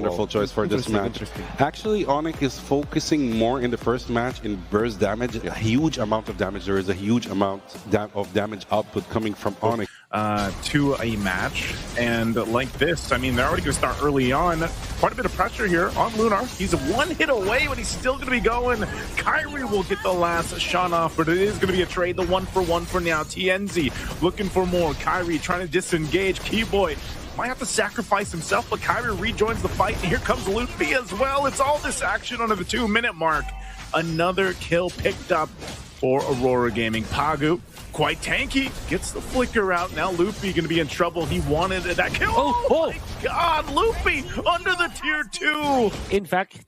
wonderful choice for this match. Actually, ONIC is focusing more in the first match in burst damage, a huge amount of damage. There is a huge amount of damage output coming from ONIC. To a match, and like this, I mean, they're already going to start early on. Quite a bit of pressure here on Lunar. He's one hit away, but he's still going to be going. Kyrie will get the last shot off, but it is going to be a trade, the 1-for-1 for now. TNZ looking for more. Kyrie trying to disengage. Keyboy might have to sacrifice himself, but Kyrie rejoins the fight, and here comes Luffy as well. It's all this action under the 2-minute mark. Another kill picked up for Aurora Gaming. Pagu, quite tanky, gets the flicker out. Now Luffy going to be in trouble. He wanted that kill. Oh my God, Luffy under the tier 2. In fact,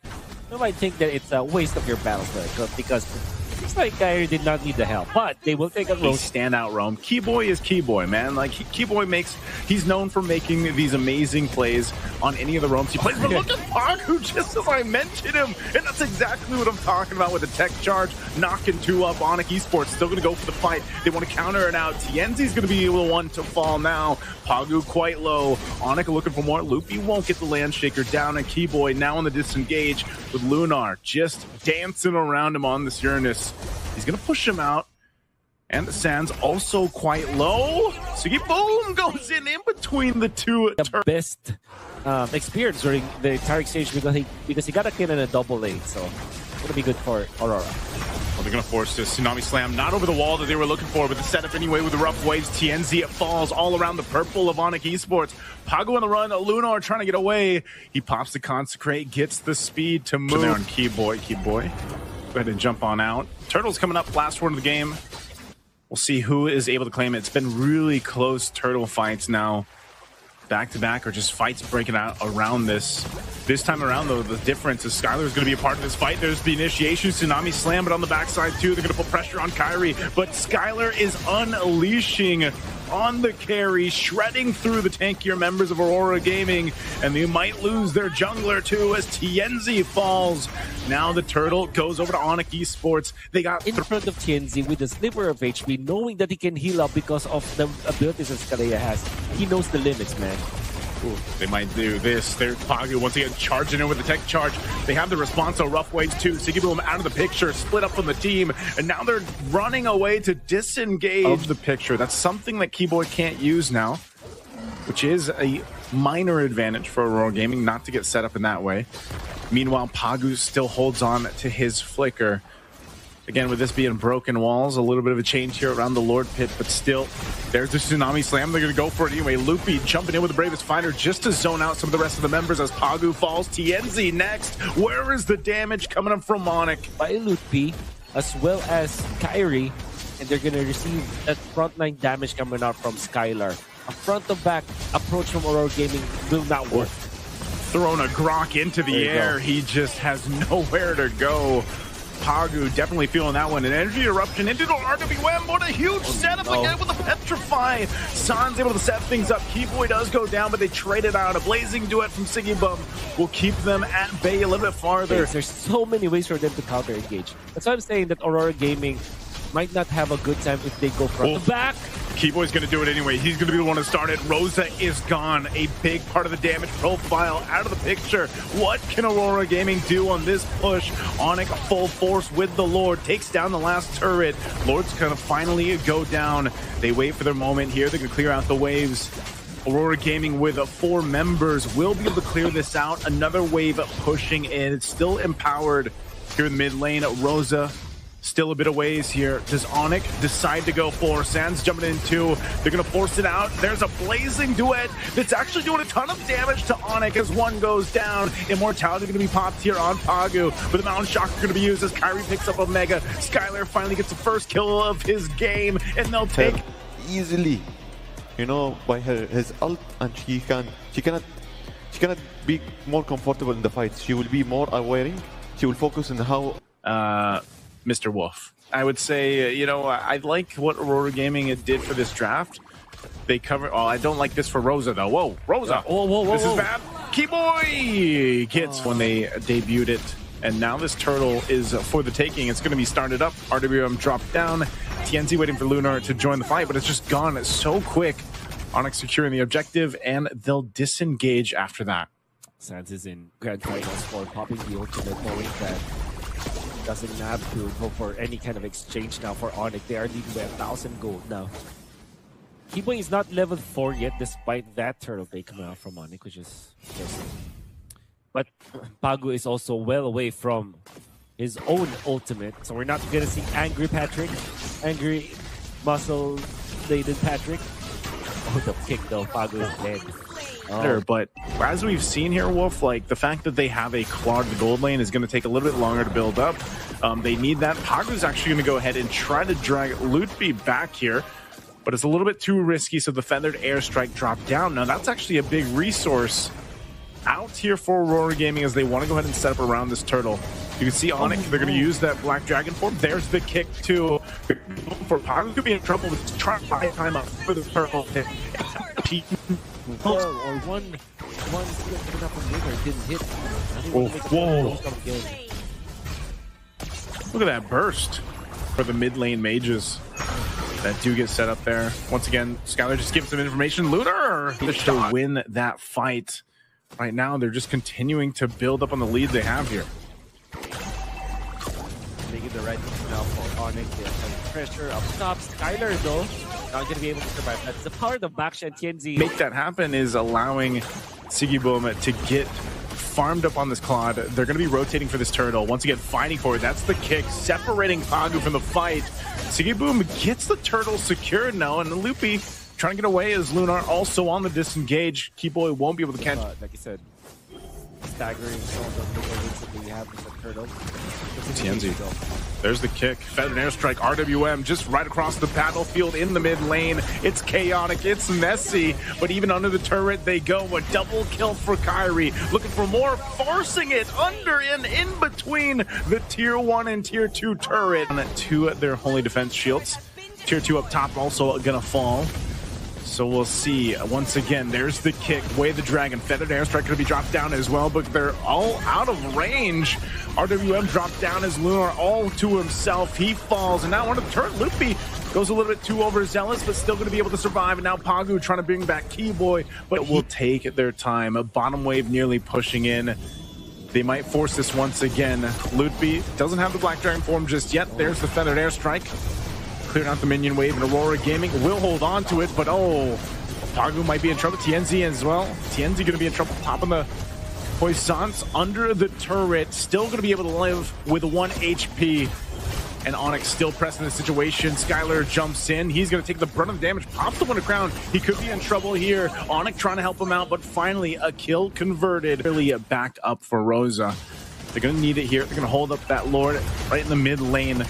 you might think that it's a waste of your battle because it's like Kyrie did not need the help, but they will take a roam. Standout roam. Keyboy is Keyboy, man. Like Keyboy he's known for making these amazing plays on any of the roams he plays. But look at Pagu, just as I mentioned him, and that's exactly what I'm talking about with the tech charge, knocking 2 up. ONIC Esports still going to go for the fight. They want to counter it out. TNZ's going to be the one to fall now. Pagu quite low. ONIC looking for more. Loopy won't get the land shaker down, and Keyboy now on the disengage with Lunar just dancing around him on this Uranus. He's going to push him out. And the Sands also quite low. Sugi boom goes in between the two. The best experience during the entire exchange because he got a kill in a double lane. So it's going to be good for Aurora. Well, they're going to force this Tsunami Slam. Not over the wall that they were looking for, but the setup anyway with the rough waves. TNZ, it falls all around the purple of ONIC Esports. Pagu on the run. Lunar trying to get away. He pops the Consecrate, gets the speed to move. So they're on Keyboy. Go ahead and jump on out. Turtle's coming up, last one of the game. We'll see who is able to claim it. It's been really close Turtle fights now. Back-to-back or just fights breaking out around this. This time around, though, the difference is Skylar is going to be a part of this fight. There's the initiation, Tsunami Slam, but on the backside, too, they're going to put pressure on Kyrie. But Skylar is unleashing on the carry, shredding through the tankier members of Aurora Gaming, and they might lose their jungler, too, as TNZ falls. Now the Turtle goes over to ONIC Esports. They got in front of TNZ with a sliver of HP, knowing that he can heal up because of the abilities that Skalea has. He knows the limits, man. Ooh, they might do this. There's Pagu once again charging in with the tech charge. They have the response on rough waves too. Sigiboom out of the picture, split up from the team, and now they're running away to disengage the picture. That's something that Keyboy can't use now, which is a minor advantage for Aurora Gaming not to get set up in that way. Meanwhile, Pagu still holds on to his flicker. Again, with this being broken walls, a little bit of a change here around the Lord Pit, but still, there's the Tsunami Slam. They're going to go for it anyway. Loopy jumping in with the Bravest Fighter just to zone out some of the rest of the members as Pagu falls. TNZ next. Where is the damage coming up from ONIC? By Loopy, as well as Kyrie, and they're going to receive that frontline damage coming out from Skylar. A front-to-back approach from Aurora Gaming will not work. Throwing a Grok into the air. He just has nowhere to go. Pagu definitely feeling that one. An energy eruption into the RWM. What a huge setup again with the Petrify. San's able to set things up. Keyboy does go down, but they trade it out. A blazing duet from Sigibum will keep them at bay a little bit farther. There's so many ways for them to counter engage. That's why I'm saying that Aurora Gaming might not have a good time if they go front to back. Keyboy's going to do it anyway. He's going to be the one to start it. Rosa is gone. A big part of the damage profile out of the picture. What can Aurora Gaming do on this push? ONIC full force with the Lord. Takes down the last turret. Lord's going to finally go down. They wait for their moment here. They're going to clear out the waves. Aurora Gaming with 4 members will be able to clear this out. Another wave pushing in. It's still empowered here in the mid lane. Rosa still a bit of ways here. Does ONIC decide to go for? Sands jumping in too. They're going to force it out. There's a blazing duet that's actually doing a ton of damage to ONIC as one goes down. Immortality going to be popped here on Pagu, but the Mountain Shock going to be used as Kyrie picks up Omega. Skylar finally gets the first kill of his game, and they'll take easily, you know, by his ult, and she cannot be more comfortable in the fight. She will be more aware. She will focus on how Mr. Wolf. I would say, you know, I like what Aurora Gaming did for this draft. They cover. Oh, I don't like this for Rosa though. Whoa, Rosa! Whoa! This is bad. Keyboy gets when they debuted it, and now this turtle is for the taking. It's going to be started up. RWM dropped down. TNZ waiting for Lunar to join the fight, but it's just gone so quick. ONIC securing the objective, and they'll disengage after that. Sans is in grand finals for popping the ultimate, knowing that doesn't have to go for any kind of exchange now for ONIC. They are leading by 1,000 gold now. Kiboy is not level 4 yet, despite that turtle play coming out from ONIC, which is interesting. But Pagu is also well away from his own ultimate, so we're not gonna see angry Patrick, angry muscle-laden Patrick. Oh, the kick though, Pagu is dead. But as we've seen here, Wolf, like the fact that they have a claw to the gold lane is going to take a little bit longer to build up. They need that. Pagu's actually going to go ahead and try to drag Lutfi back here, but it's a little bit too risky, so the feathered airstrike dropped down. Now that's actually a big resource out here for Aurora Gaming as they want to go ahead and set up around this turtle. You can see ONIC, they're going to use that black dragon form. There's the kick too. For Pagu could be in trouble with trying to buy time up for the turtle. Or one skill coming up from River didn't hit. Whoa. Look at that burst for the mid lane mages that do get set up there. Once again, Skylar just gives some information. Lunar to win that fight. Right now, they're just continuing to build up on the lead they have here. Making the right move now for ONIC. They have pressure up top. Skylar though, not going to be able to survive. That's the power of Baksha and TNZ. Make that happen is allowing Sigiboom to get farmed up on this Claude. They're going to be rotating for this turtle. Once again, fighting for it. That's the kick, separating Pagu from the fight. Sigiboom gets the turtle secured now, and Loopy trying to get away as Lunar also on the disengage. Keyboy won't be able to catch. Like I said, staggering some of the wins that we have with the turtle. TNZ. There's the kick. Feathered airstrike. RWM just right across the battlefield in the mid lane. It's chaotic. It's messy. But even under the turret, they go. A double kill for Kyrie. Looking for more. Forcing it under and in between the tier 1 and tier 2 turret. To their holy defense shields. Tier 2 up top also gonna fall. So we'll see. Once again, there's the kick. Way the dragon. Feathered airstrike going to be dropped down as well, but they're all out of range. RWM dropped down as Lunar all to himself. He falls, and now on the turret, Loopy goes a little bit too overzealous, but still going to be able to survive. And now Pagu trying to bring back Keyboy, but it will take their time. A bottom wave nearly pushing in. They might force this once again. Loopy doesn't have the black dragon form just yet. There's the feathered airstrike. Clearing out the minion wave, and Aurora Gaming will hold on to it, but oh, Pagu might be in trouble. TNZ as well. TNZ going to be in trouble, popping the Poissons under the turret. Still going to be able to live with 1 HP. And ONIC still pressing the situation. Skylar jumps in. He's going to take the brunt of the damage. Pops the winner crown. He could be in trouble here. ONIC trying to help him out, but finally a kill converted. Really backed up for Rosa. They're going to need it here. They're going to hold up that Lord right in the mid lane.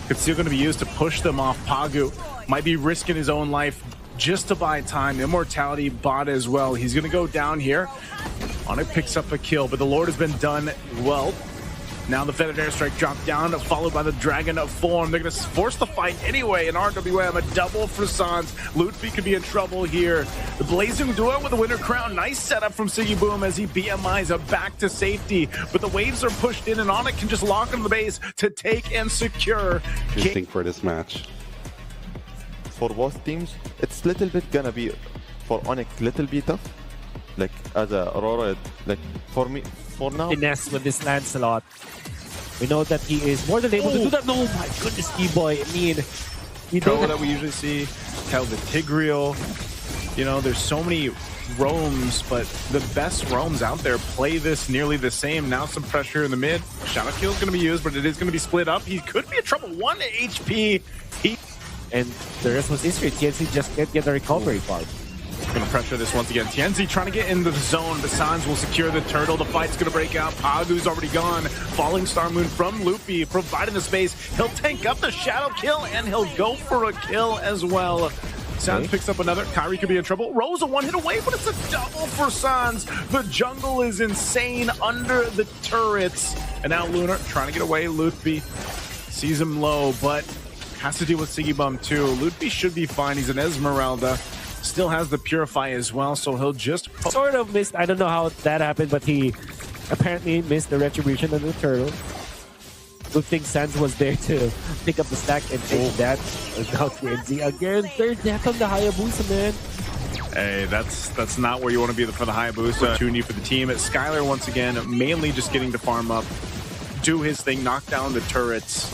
It's still going to be used to push them off. Pagu might be risking his own life just to buy time. Immortality bot as well. He's going to go down here. ONIC picks up a kill, but the Lord has been done well. Now the feathered airstrike dropped down, followed by the dragon of form. They're going to force the fight anyway, and RWM a double for Sans. Lutfi could be in trouble here. The blazing duo with the winner crown. Nice setup from Sigiboom as he BMIs back to safety. But the waves are pushed in, and ONIC can just lock on the base to take and secure. Interesting for this match. For both teams, it's little bit gonna be for ONIC little bit tough. Like as a Aurora, like for me, for now. Finesse with this Lancelot. We know that he is more than able to do that. No, my goodness, Keyboy. I mean, you know that we usually see. Tell the Tigreal. You know, there's so many roams, but the best roams out there play this nearly the same. Now some pressure in the mid. Shadow kill is going to be used, but it is going to be split up. He could be in trouble. 1 HP. And the rest was history. TNC just can't get the recovery part. Gonna pressure this once again. TNZ trying to get into the zone. The Sans will secure the turtle. The fight's gonna break out. Pagu's already gone. Falling Star Moon from Loopy, providing the space. He'll tank up the shadow kill, and he'll go for a kill as well. Sans picks up another. Kyrie could be in trouble. Rosa 1 hit away, but it's a double for Sans. The jungle is insane under the turrets. And now Lunar trying to get away. Loopy sees him low, but has to deal with Sigibum too. Loopy should be fine. He's an Esmeralda. Still has the Purify as well, so he'll just sort of missed. I don't know how that happened, but he apparently missed the Retribution on the turtle. Good thing Sans was there to pick up the stack and take that. And now TNZ again. Third death on the Hayabusa, man. Hey, that's not where you want to be for the Hayabusa. Opportunity for the team. Skylar once again, mainly just getting to farm up, do his thing, knock down the turrets.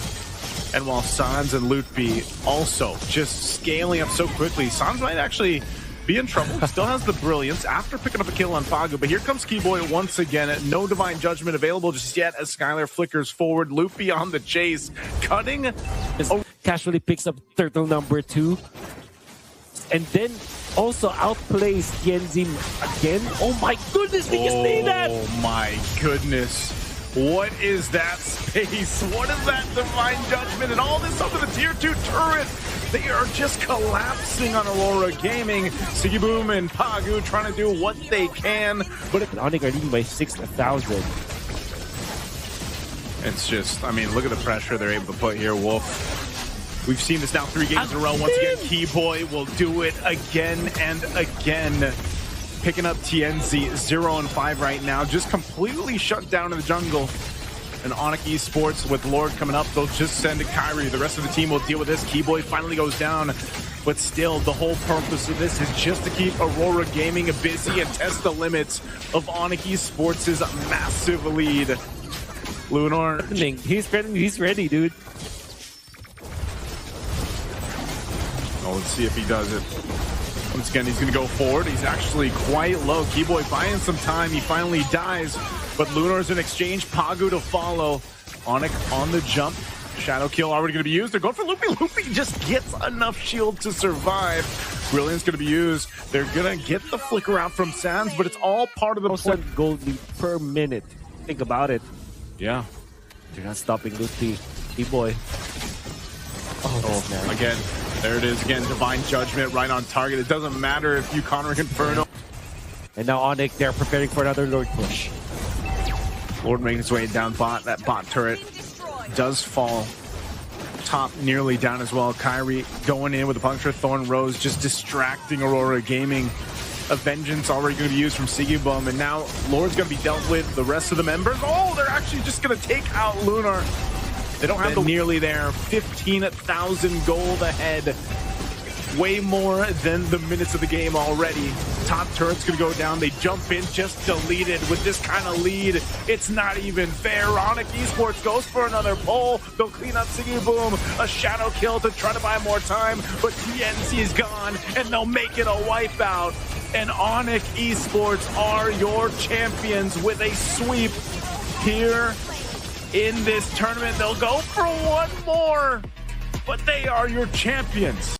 And while Sans and Lutfi also just scaling up so quickly, Sans might actually be in trouble. Still has the brilliance after picking up a kill on Fagu, but here comes Keyboy once again. No divine judgment available just yet as Skylar flickers forward. Lutfi on the chase, cutting. Casually picks up turtle number 2. And then also outplays Tianzi again. Oh my goodness, did you see that? Oh my goodness. What is that space? What is that divine judgment? And all this up to the tier 2 turret. They are just collapsing on Aurora Gaming. Siggy Boom and Pagu trying to do what they can. But ONIC are leading by 6,000. It's just, I mean, look at the pressure they're able to put here, Wolf. We've seen this now 3 games in a row. Once again, Keyboy will do it again and again. Picking up TNZ 0-5 right now, just completely shut down in the jungle. And ONIC Esports with Lord coming up, they'll just send Kyrie. The rest of the team will deal with this. Keyboy finally goes down, but still the whole purpose of this is just to keep Aurora Gaming busy and test the limits of ONIC Esports' massive lead. Lunar, he's ready, dude. Oh, let's see if he does it. Once again, he's going to go forward. He's actually quite low. Keyboy buying some time. He finally dies, but Lunar's in exchange. Pagu to follow. ONIC on the jump. Shadow kill already going to be used. They're going for Loopy. Loopy just gets enough shield to survive. Brilliant's going to be used. They're going to get the flicker out from Sans, but it's all part of the plan. Gold lead per minute. Think about it. Yeah. They're not stopping Loopy. Keyboy. Oh, again. There it is again, Divine Judgment right on target. It doesn't matter if you counter Inferno. And now ONIC, they're preparing for another Lord push. Lord making his way down bot. That bot turret does fall. Top nearly down as well. Kyrie going in with a puncture. Thorn Rose just distracting Aurora Gaming. A Vengeance already going to be used from Sigibum. And now Lord's going to be dealt with. The rest of the members, oh, they're actually just going to take out Lunar. They don't have nearly there. 15,000 gold ahead. Way more than the minutes of the game already. Top turret's gonna go down. They jump in, just deleted. With this kind of lead, it's not even fair. ONIC Esports goes for another pull. They'll clean up Siggy Boom. A shadow kill to try to buy more time, but TNC is gone, and they'll make it a wipeout. And ONIC Esports are your champions with a sweep here in this tournament. They'll go for one more, but they are your champions.